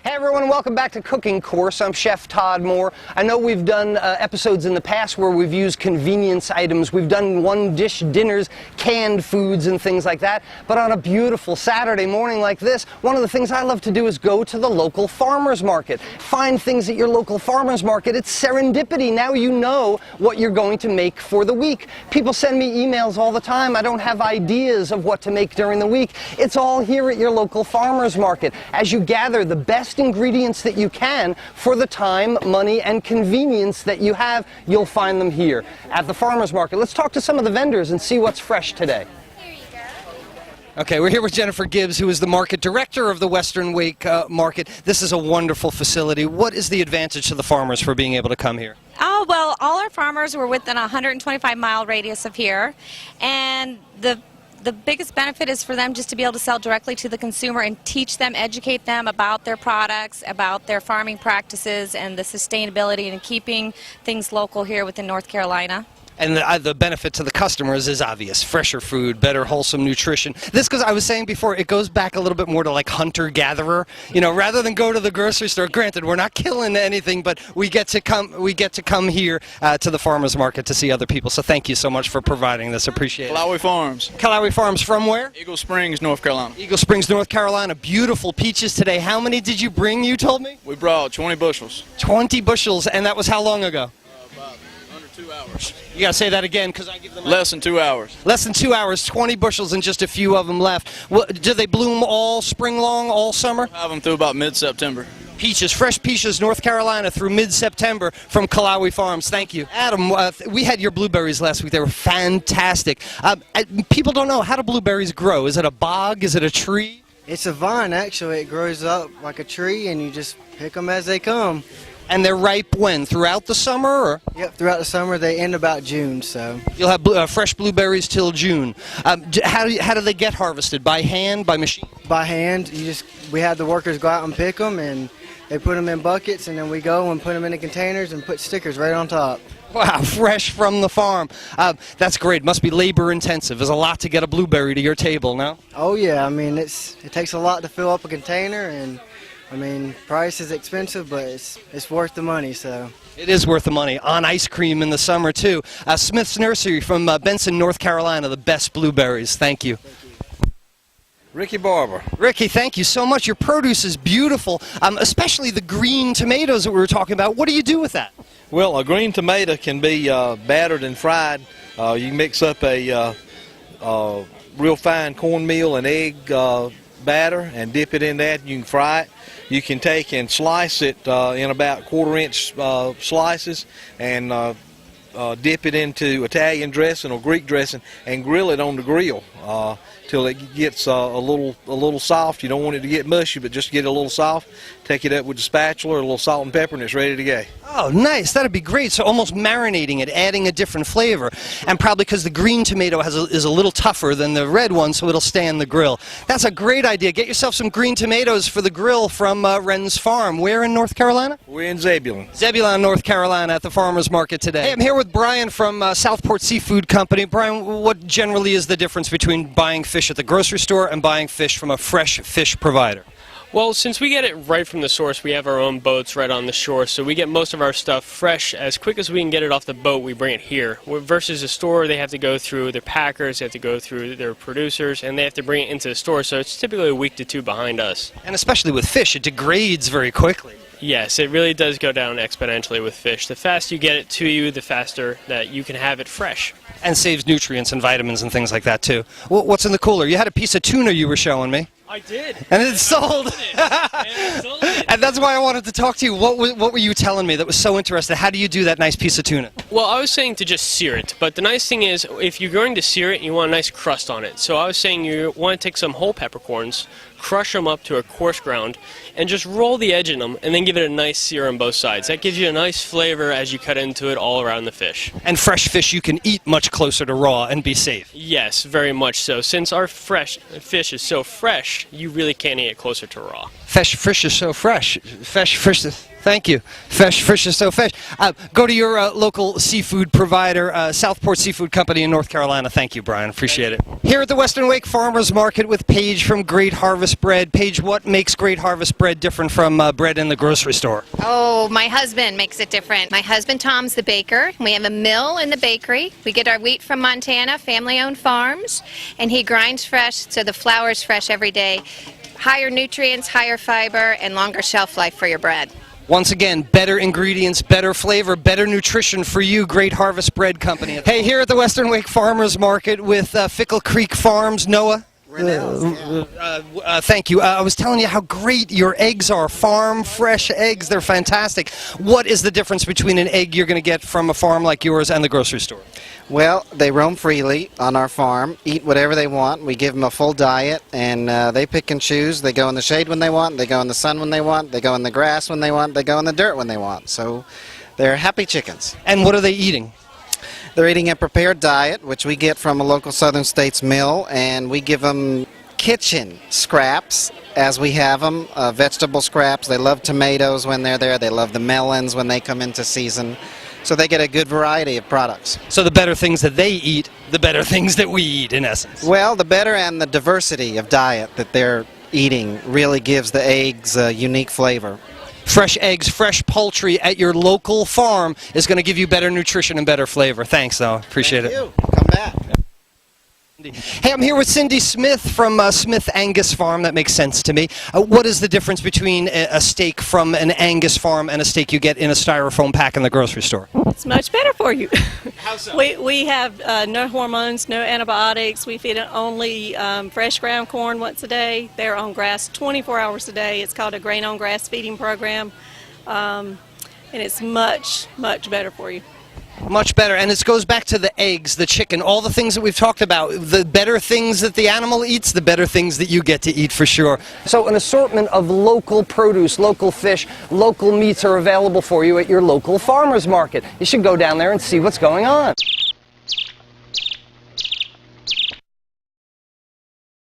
Hey everyone, welcome back to Cooking Course. I'm Chef Todd Moore. I know we've done episodes in the past where we've used convenience items. We've done one-dish dinners, canned foods and things like that. But on a beautiful Saturday morning like this, one of the things I love to do is go to the local farmer's market. Find things at your local farmer's market. It's serendipity. Now you know what you're going to make for the week. People send me emails all the time. I don't have ideas of what to make during the week. It's all here at your local farmer's market. As you gather the best ingredients that you can for the time, money, and convenience that you have, you'll find them here at the farmer's market. Let's talk to some of the vendors and see what's fresh today. Okay, we're here with Jennifer Gibbs, who is the market director of the Western Wake Market. This is a wonderful facility. What is the advantage to the farmers for being able to come here? Oh, well, all our farmers were within a 125-mile radius of here, and the biggest benefit is for them just to be able to sell directly to the consumer and teach them, educate them about their products, about their farming practices, and the sustainability and keeping things local here within North Carolina. And the benefit to the customers is obvious. Fresher food, better wholesome nutrition. This, because I was saying before, it goes back a little bit more to like hunter-gatherer. You know, rather than go to the grocery store, granted, we're not killing anything, but we get to come here to the farmer's market to see other people. So thank you so much for providing this. Appreciate it. Callaway Farms. Callaway Farms from where? Eagle Springs, North Carolina. Eagle Springs, North Carolina. Beautiful peaches today. How many did you bring, you told me? We brought 20 bushels. 20 bushels, and that was how long ago? About under 2 hours. You gotta say that again, because I give them Less than 2 hours. Less than 2 hours, 20 bushels, and just a few of them left. Well, do they bloom all spring long, all summer? Have them through about mid-September. Peaches, fresh peaches, North Carolina through mid-September from Callaway Farms. Thank you. Adam, we had your blueberries last week. They were fantastic. People don't know, how do blueberries grow? Is it a bog? Is it a tree? It's a vine, actually. It grows up like a tree, and you just pick them as they come. And they're ripe when? Throughout the summer? Or? Yep, throughout the summer. They end about June, so. You'll have fresh blueberries till June. How do they get harvested? By hand, by machine? By hand. We have the workers go out and pick them, and they put them in buckets, and then we go and put them in the containers and put stickers right on top. Wow, fresh from the farm. That's great. Must be labor intensive. There's a lot to get a blueberry to your table, no? Oh, yeah. I mean, it takes a lot to fill up a container, and I mean, price is expensive, but it's worth the money, so. It is worth the money. On ice cream in the summer, too. Smith's Nursery from Benson, North Carolina, the best blueberries. Thank you. Ricky Barber. Ricky, thank you so much. Your produce is beautiful, especially the green tomatoes that we were talking about. What do you do with that? Well, a green tomato can be battered and fried. You can mix up a real fine cornmeal and egg batter and dip it in that. You can fry it. You can take and slice it in about quarter-inch slices and dip it into Italian dressing or Greek dressing and grill it on the grill till it gets a little soft. You don't want it to get mushy, but just get it a little soft. Take it up with the spatula, a little salt and pepper, and it's ready to go. Oh, nice. That'd be great. So almost marinating it, adding a different flavor. And probably because the green tomato is a little tougher than the red one, so it'll stay on the grill. That's a great idea. Get yourself some green tomatoes for the grill from Wren's Farm. Where in North Carolina? We're in Zebulon. Zebulon, North Carolina, at the farmer's market today. Hey, I'm here with Brian from Southport Seafood Company. Brian, what generally is the difference between buying fish at the grocery store and buying fish from a fresh fish provider? Well, since we get it right from the source, we have our own boats right on the shore, so we get most of our stuff fresh. As quick as we can get it off the boat, we bring it here. Versus a store, they have to go through their packers, they have to go through their producers, and they have to bring it into the store, so it's typically a week to two behind us. And especially with fish, it degrades very quickly. Yes, it really does go down exponentially with fish. The faster you get it to you, the faster that you can have it fresh. And saves nutrients and vitamins and things like that, too. What's in the cooler? You had a piece of tuna you were showing me. I did. And it's sold. And that's why I wanted to talk to you. What were you telling me that was so interesting? How do you do that nice piece of tuna? Well, I was saying to just sear it, but the nice thing is if you're going to sear it, you want a nice crust on it. So I was saying you want to take some whole peppercorns, crush them up to a coarse ground, and just roll the edge in them, and then give it a nice sear on both sides. That gives you a nice flavor as you cut into it all around the fish. And fresh fish you can eat much closer to raw and be safe. Yes, very much so. Since our fresh fish is so fresh, you really can't eat it closer to raw. Fresh fish is so fresh. Fresh fish Thank you. Fish is so fresh. Go to your local seafood provider, Southport Seafood Company in North Carolina. Thank you, Brian. Appreciate it. Here at the Western Wake Farmers Market with Paige from Great Harvest Bread. Paige, what makes Great Harvest Bread different from bread in the grocery store? Oh, my husband makes it different. My husband Tom's the baker. We have a mill in the bakery. We get our wheat from Montana, family-owned farms, and he grinds fresh, so the flour's fresh every day. Higher nutrients, higher fiber, and longer shelf life for your bread. Once again, better ingredients, better flavor, better nutrition for you, Great Harvest Bread Company. Hey, here at the Western Wake Farmers Market with Fickle Creek Farms, Noah. Thank you. I was telling you how great your eggs are. Farm fresh eggs, they're fantastic. What is the difference between an egg you're going to get from a farm like yours and the grocery store? Well, they roam freely on our farm, eat whatever they want. We give them a full diet, and they pick and choose. They go in the shade when they want, they go in the sun when they want, they go in the grass when they want, they go in the dirt when they want. So they're happy chickens. And what are they eating? They're eating a prepared diet, which we get from a local Southern States mill, and we give them kitchen scraps as we have them, vegetable scraps. They love tomatoes when they're there. They love the melons when they come into season. So they get a good variety of products. So the better things that they eat, the better things that we eat, in essence. Well, the better, and the diversity of diet that they're eating really gives the eggs a unique flavor. Fresh eggs, fresh poultry at your local farm is going to give you better nutrition and better flavor. Thanks, though. Appreciate it. Thank you. Come back. Hey, I'm here with Cindy Smith from Smith Angus Farm. That makes sense to me. What is the difference between a steak from an Angus farm and a steak you get in a styrofoam pack in the grocery store? It's much better for you. How so? We have no hormones, no antibiotics. We feed it only fresh ground corn once a day. They're on grass 24 hours a day. It's called a grain on grass feeding program, and it's much better for you. Much better, and it goes back to the eggs, the chicken, all the things that we've talked about. The better things that the animal eats, the better things that you get to eat for sure. So an assortment of local produce, local fish, local meats are available for you at your local farmers market. You should go down there and see what's going on.